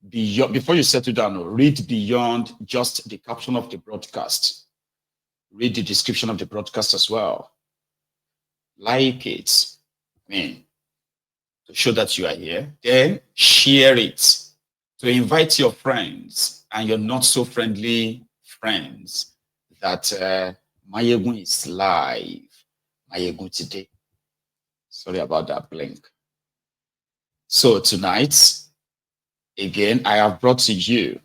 beyond, before you settle down, read beyond just the caption of the broadcast. Read the description of the broadcast as well. Like it. I mean, to show that you are here. Then share it. To invite your friends and your not so friendly friends that Mayegun is live. Mayegun today. Sorry about that blink. So tonight, again, I have brought to you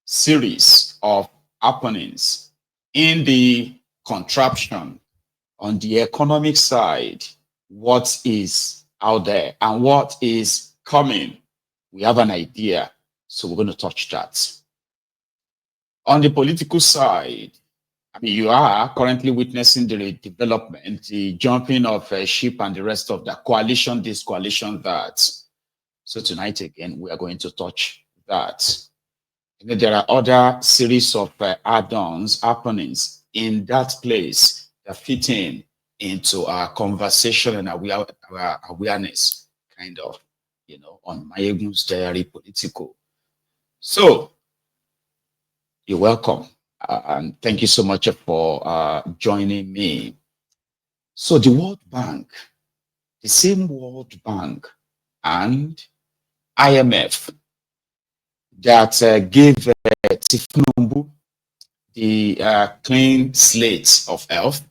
series of happenings in the contraption on the economic side, what is out there and what is coming. We have an idea, so we're going to touch that. On the political side, I mean, you are currently witnessing the development, the jumping of a ship and the rest of the coalition, this coalition, that. So tonight, again, we are going to touch that. And then there are other series of add-ons, happenings in that place that fit in into our conversation and our awareness, kind of, you know, on Mayegun's Diary Political. So, you're welcome. And thank you so much for joining me. So the World Bank, the same World Bank and IMF that gave Tifnumbu the clean slate of health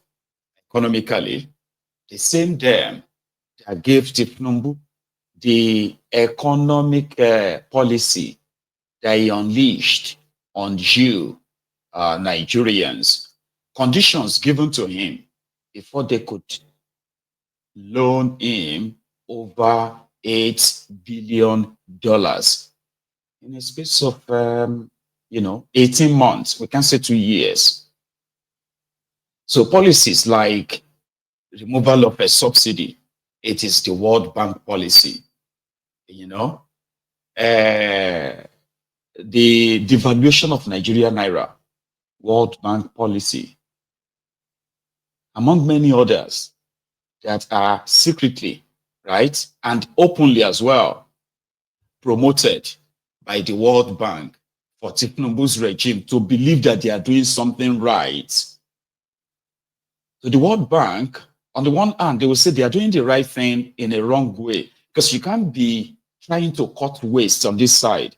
economically, the same them that gave Tifnumbu the economic policy that he unleashed on you, Nigerians, conditions given to him before they could loan him over $8 billion in a space of, 18 months. We can say 2 years. So policies like removal of a subsidy, it is the World Bank policy, the devaluation of Nigerian Naira, World Bank policy, among many others that are secretly, right, and openly as well, promoted by the World Bank for Tinubu's regime to believe that they are doing something right. So the World Bank, on the one hand, they will say they are doing the right thing in a wrong way, because you can't be trying to cut waste on this side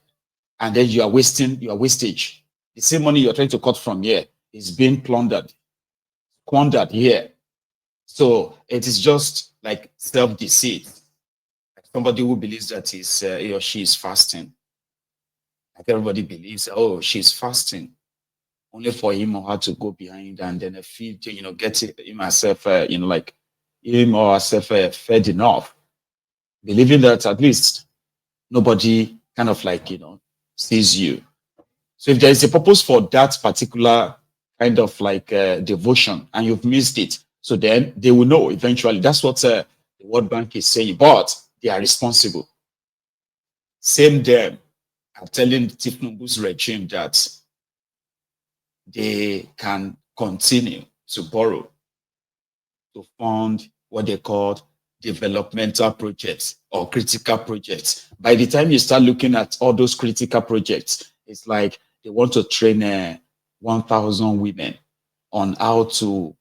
and then you are wasting your wastage. The same money you're trying to cut from here is being squandered here. So it is just like self-deceit. Somebody who believes that he or she is fasting. Like everybody believes, oh, she's fasting, only for him or her to go behind and then feed, get him herself, like him or herself fed enough, believing that at least nobody kind of like, sees you. So if there is a purpose for that particular kind of like devotion and you've missed it, so then they will know eventually. That's what the World Bank is saying, but they are responsible. Same them are telling Tinubu's regime that they can continue to borrow to fund what they call developmental projects or critical projects. By the time you start looking at all those critical projects, it's like they want to train 1,000 women on how to,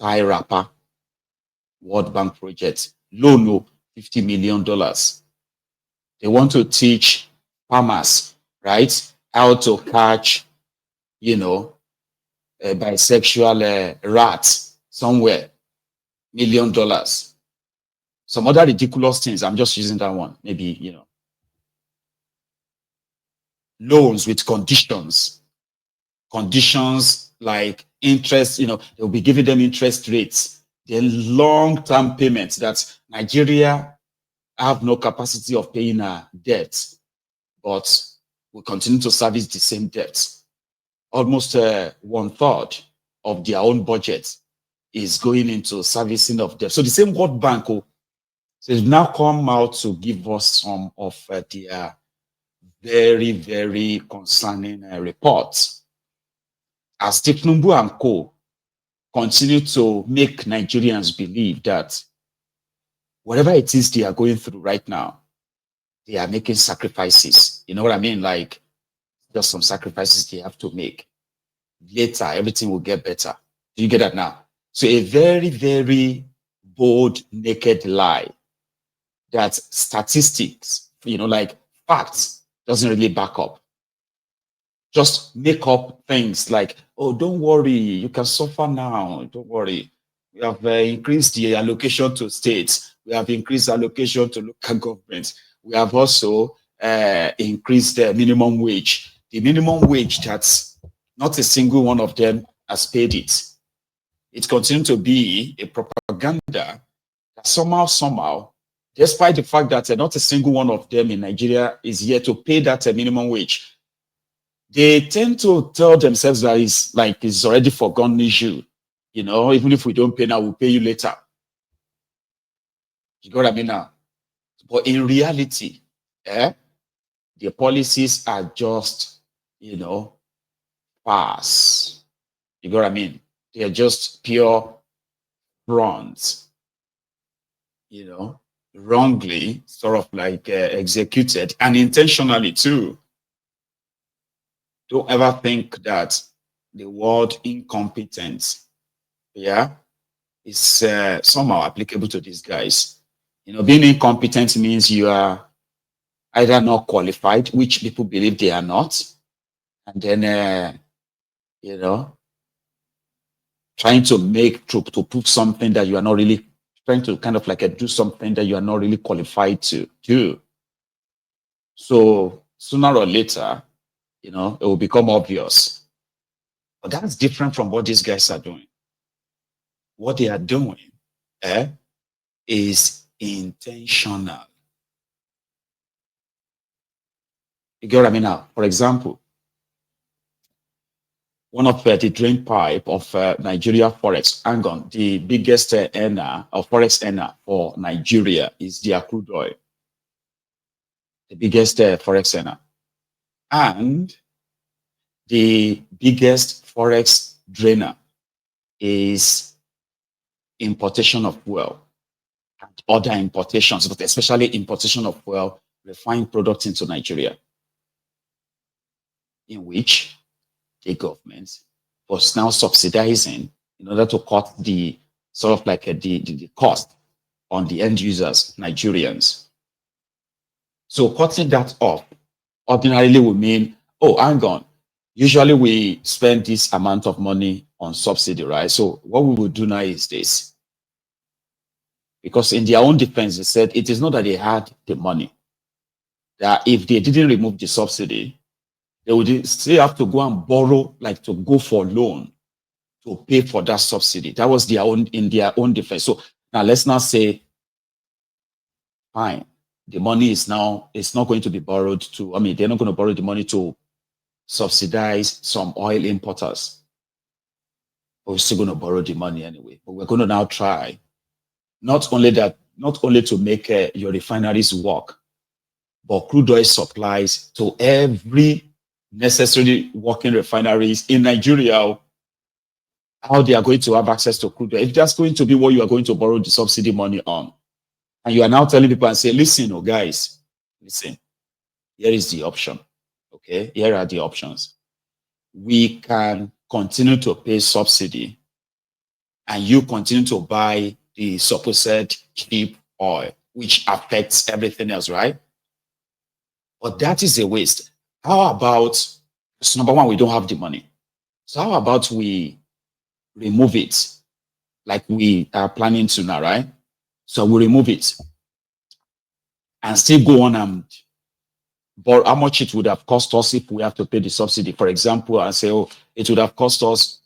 tie wrapper. World Bank project, loan $50 million. They want to teach farmers, right, how to catch, a bisexual rat somewhere, $1 million. Some other ridiculous things. I'm just using that one. Maybe, loans with conditions like interest, they'll be giving them interest rates, then long-term payments that Nigeria have no capacity of paying our debt, but we continue to service the same debt. Almost 1/3 of their own budget is going into servicing of debt. So the same World Bank has now come out to give us some of their very, very concerning reports. As Tinubu and co continue to make Nigerians believe that whatever it is they are going through right now, they are making sacrifices. You know what I mean? Like, just some sacrifices they have to make. Later, everything will get better. Do you get that now? So a very, very bold, naked lie that statistics, like facts, doesn't really back up. Just make up things like, oh, don't worry, you can suffer now. Don't worry. We have increased the allocation to states. We have increased allocation to local governments. We have also increased the minimum wage. The minimum wage, that's not a single one of them has paid it. It continues to be a propaganda that somehow, despite the fact that not a single one of them in Nigeria is yet to pay that minimum wage, they tend to tell themselves that it's already forgotten issue. Even if we don't pay now, we'll pay you later. You got what I mean now? But in reality, the policies are just, pass. You got what I mean? They are just pure fronts, wrongly sort of like executed, and intentionally too. Don't ever think that the word incompetence, is somehow applicable to these guys. Being incompetent means you are either not qualified, which people believe they are not, and then, trying to prove something that you are not really, trying to kind of like do something that you are not really qualified to do. So sooner or later, it will become obvious. But that's different from what these guys are doing. What they are doing is intentional. You get what I mean now? For example, one of the drain pipe of Nigeria Forex, hang on, the biggest earner or Forex earner for Nigeria is their crude oil. The biggest Forex earner. And the biggest Forex drainer is importation of fuel and other importations, but especially importation of fuel, refined products into Nigeria, in which the government was now subsidizing in order to cut the sort of like the cost on the end users, Nigerians. So cutting that off ordinarily would mean, oh, hang on, usually we spend this amount of money on subsidy, right? So what we will do now is this. Because in their own defense, they said it is not that they had the money. That if they didn't remove the subsidy, they would still have to go and borrow, like to go for loan to pay for that subsidy. That was in their own defense. So now let's not say, fine, the money it's not going to be borrowed to, they're not going to borrow the money to subsidize some oil importers. But we're still going to borrow the money anyway. But we're going to now try, not only to make your refineries work, but crude oil supplies to every necessary working refineries in Nigeria, how they are going to have access to crude oil. If that's going to be what you are going to borrow the subsidy money on, and you are now telling people and say, listen, guys, listen, here is the option. Okay, here are the options. We can continue to pay subsidy and you continue to buy the supposed cheap oil, which affects everything else, right? But that is a waste. How about, so number one, we don't have the money. So how about we remove it like we are planning to now, right? So we remove it and still go on and borrow how much it would have cost us if we have to pay the subsidy. For example, I say, oh, it would have cost us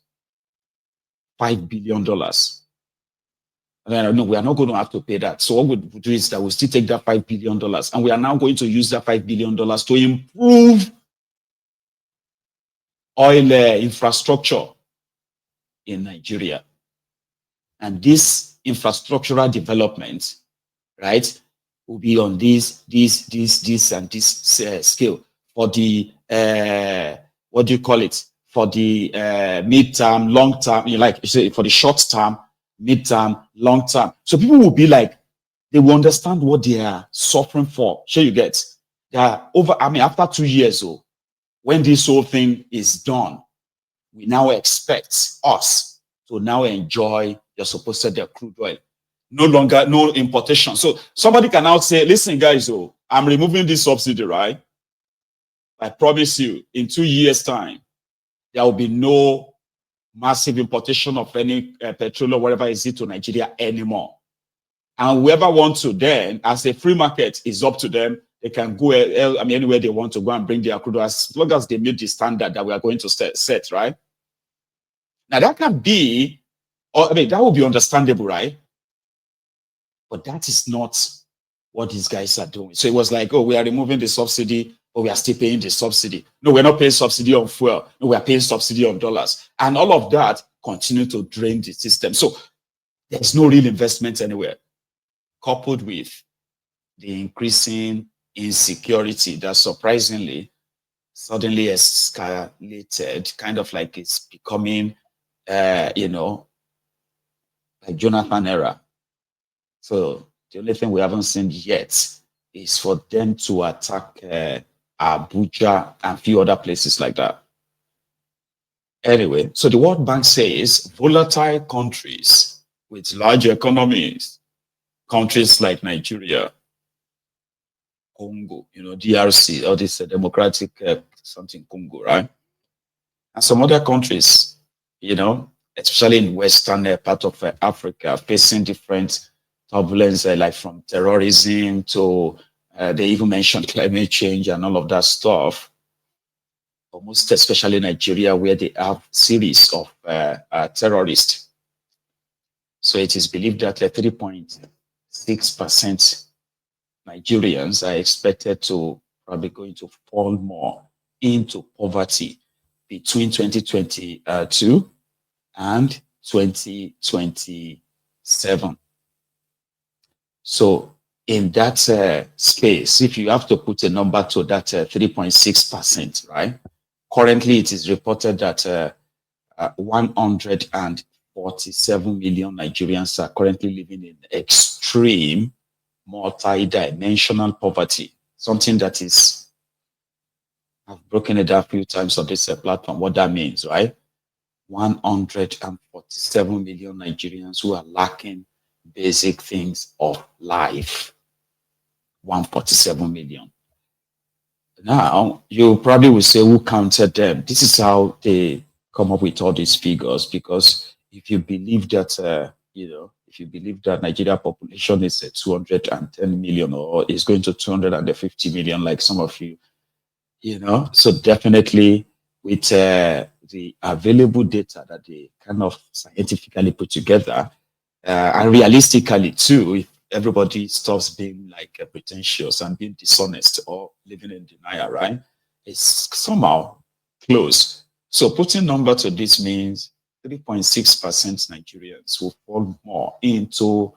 $5 billion. And then, no, we are not going to have to pay that. So what we do is that we still take that $5 billion and we are now going to use that $5 billion to improve oil infrastructure in Nigeria. And this infrastructural development, right, will be on this and this scale for the, what do you call it? For the mid-term, long-term, like you say, for the short-term, mid-term, long-term. So people will be like, they will understand what they are suffering for. Sure, you get. They are over, I mean, after 2 years, oh, when this whole thing is done, we now expect us to now enjoy the supposed crude oil. No longer, no importation. So somebody can now say, listen, guys, oh, I'm removing this subsidy, right? I promise you, in 2 years' time, there will be no massive importation of any petrol or whatever is it to Nigeria anymore. And whoever wants to then, as a free market, is up to them. They can go, I mean, anywhere they want to go and bring their crude as long as they meet the standard that we are going to set, right? Now, that can be, or I mean, that would be understandable, right? But that is not what these guys are doing. So it was like, oh, we are removing the subsidy, but we are still paying the subsidy. No, we're not paying subsidy on fuel. No, we are paying subsidy on dollars. And all of that continue to drain the system. So there's no real investment anywhere, coupled with the increasing insecurity that surprisingly suddenly escalated, kind of like it's becoming, you know, like Jonathan era. So the only thing we haven't seen yet is for them to attack Abuja and a few other places like that. Anyway, so the World Bank says volatile countries with large economies, countries like Nigeria, Congo, you know, DRC, all this Democratic something Congo, right? And some other countries, you know, especially in Western part of Africa, facing different turbulence, like from terrorism to, they even mentioned climate change and all of that stuff. Almost especially Nigeria, where they have series of terrorists. So it is believed that 3.6% Nigerians are expected to probably going to fall more into poverty between 2022 and 2027. So in that space, if you have to put a number to that 3.6%, right? Currently, it is reported that 147 million Nigerians are currently living in extreme multi-dimensional poverty, something that is, I've broken it down a few times on this platform, what that means, right? 147 million Nigerians who are lacking basic things of life. 147 million. Now, you probably will say, who counted them? This is how they come up with all these figures, because if you believe that, you know, if you believe that Nigeria population is 210 million or is going to 250 million, like some of you, you know, so definitely with the available data that they kind of scientifically put together, and realistically too, if everybody stops being like pretentious and being dishonest or living in denial, right? It's somehow close. So putting number to this means 3.6% Nigerians will fall more into,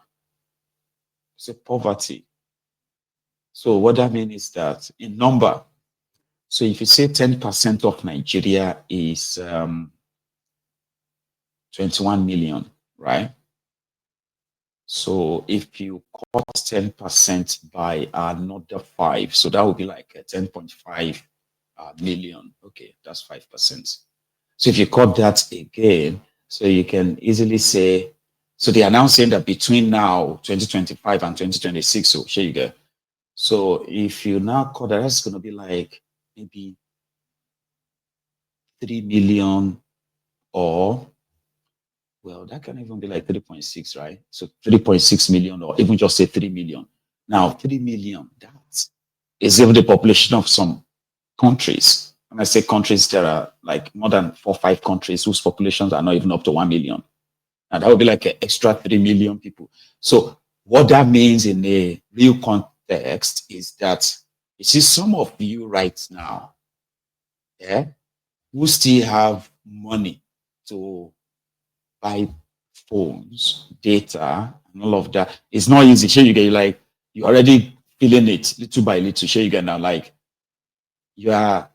say, poverty. So what that means is that in number, so if you say 10% of Nigeria is 21 million, right? So if you cut 10% by another 5, so that would be like 10.5 million. Okay, that's 5%. So if you cut that again, so you can easily say, so they are now saying that between now, 2025 and 2026, so here you go. So if you now cut that, that's going to be like maybe 3 million, or well, that can even be like 3.6, right? So 3.6 million, or even just say 3 million. Now, 3 million, that is even the population of some countries. When I say countries, there are like more than 4 or 5 countries whose populations are not even up to 1 million. And that would be like an extra 3 million people. So what that means in a real context is that you see some of you right now, yeah, who still have money to buy phones, data, and all of that. It's not easy. Sure, you get like you're already feeling it little by little. Sure, you get now like you are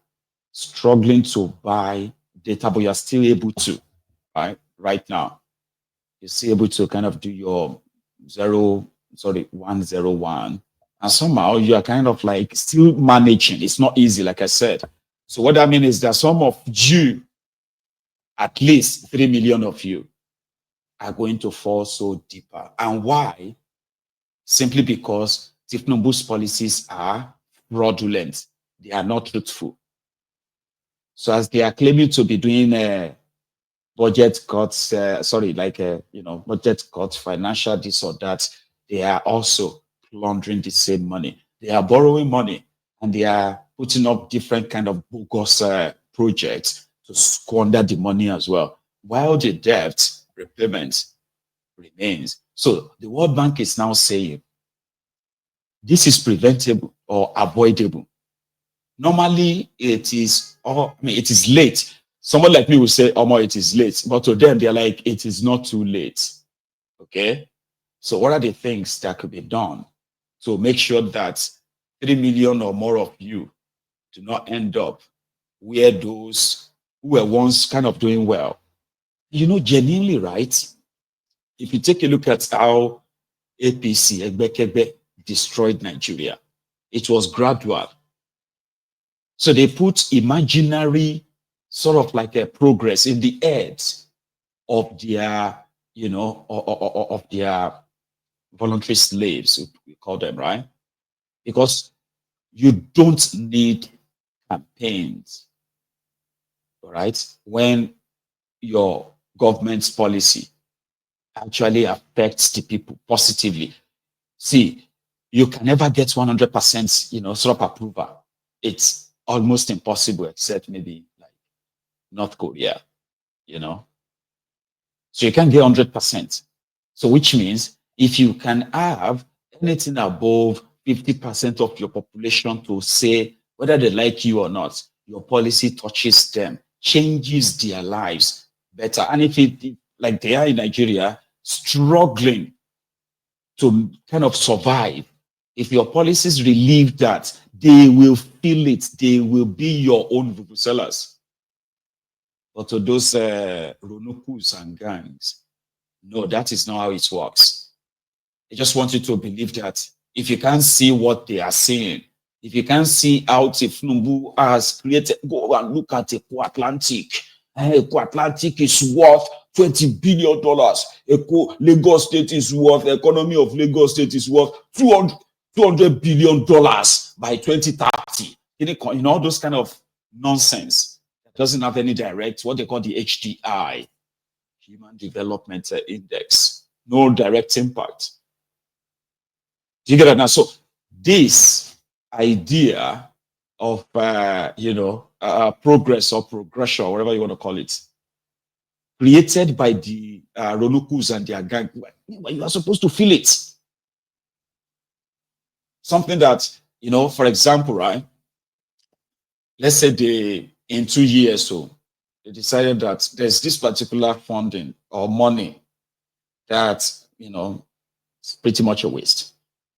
struggling to buy data, but you're still able to, right? Right now, you're still able to kind of do your sorry, 101. And somehow you are kind of like still managing. It's not easy, like I said. So what I mean is that some of you, at least 3 million of you, are going to fall so deeper. And why? Simply because Tifnubu's policies are fraudulent. They are not truthful. So as they are claiming to be doing budget cuts, budget cuts, financial this or that, they are also laundering the same money. They are borrowing money and they are putting up different kind of bogus projects to squander the money as well, while the debt repayment remains. So the World Bank is now saying this is preventable or avoidable. Normally, it is, it is late. Someone like me will say, oh, it is late. But to them, they're like, it is not too late. Okay? So what are the things that could be done to make sure that 3 million or more of you do not end up where those who were once kind of doing well? You know, genuinely, right? If you take a look at how APC, Egbekebe, destroyed Nigeria, it was gradual. So they put imaginary sort of like a progress in the heads of their, of their voluntary slaves, we call them, right? Because you don't need campaigns, all right, when your government's policy actually affects the people positively. See, you can never get 100%, sort of approval. It's almost impossible, except maybe like North Korea, So you can't get 100%. So which means if you can have anything above 50% of your population to say whether they like you or not, your policy touches them, changes their lives better. And if it, like they are in Nigeria, struggling to kind of survive, if your policies relieve that, they will feel it. They will be your own vuvuzelas. But to those Ronukus and gangs, no, that is not how it works. They just want you to believe that if you can't see what they are seeing, if you can't see how Tifnubu has created, go and look at Eco Atlantic. Eco Atlantic is worth $20 billion. Lagos State is worth, the economy of Lagos State is worth $200 billion by 2030. You know, all those kind of nonsense. It doesn't have any direct, what they call the HDI, Human Development Index. No direct impact. Do you get that now? So this idea of, progress or progression, or whatever you want to call it, created by the Ronukus and their gang, you are supposed to feel it. Something that, for example, right, let's say in 2 years or so, they decided that there's this particular funding or money that, it's pretty much a waste.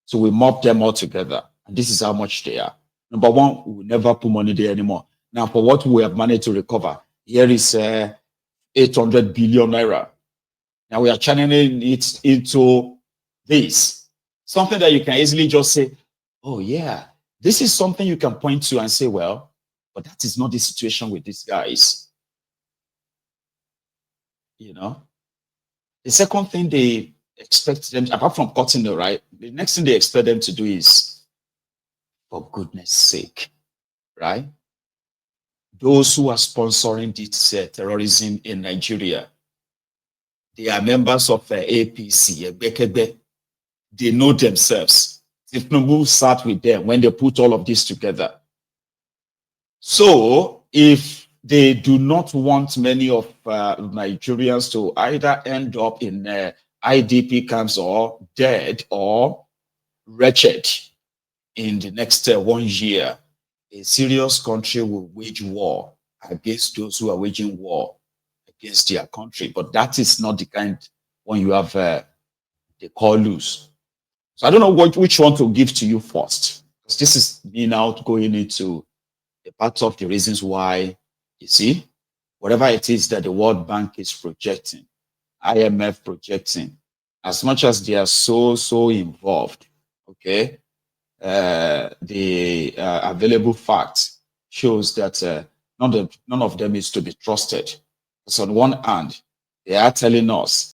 So we mop them all together. And this is how much they are. Number one, we will never put money there anymore. Now, for what we have managed to recover, here is 800 billion naira. Now we are channeling it into this. Something that you can easily just say, oh yeah, this is something you can point to and say, well, but that is not the situation with these guys. The second thing they expect them, apart from cutting the right, the next thing they expect them to do is, for goodness sake, right? Those who are sponsoring this terrorism in Nigeria, they are members of APC, they know themselves. If Tinubu sat with them when they put all of this together. So if they do not want many of Nigerians to either end up in IDP camps or dead or wretched in the next 1 year, a serious country will wage war against those who are waging war against their country. But that is not the kind when you have the call loose. So I don't know which one to give to you first, because this is me now going into the part of the reasons why, you see, whatever it is that the World Bank is projecting, IMF projecting, as much as they are so involved, okay, the available facts shows that none of them is to be trusted. Because on one hand, they are telling us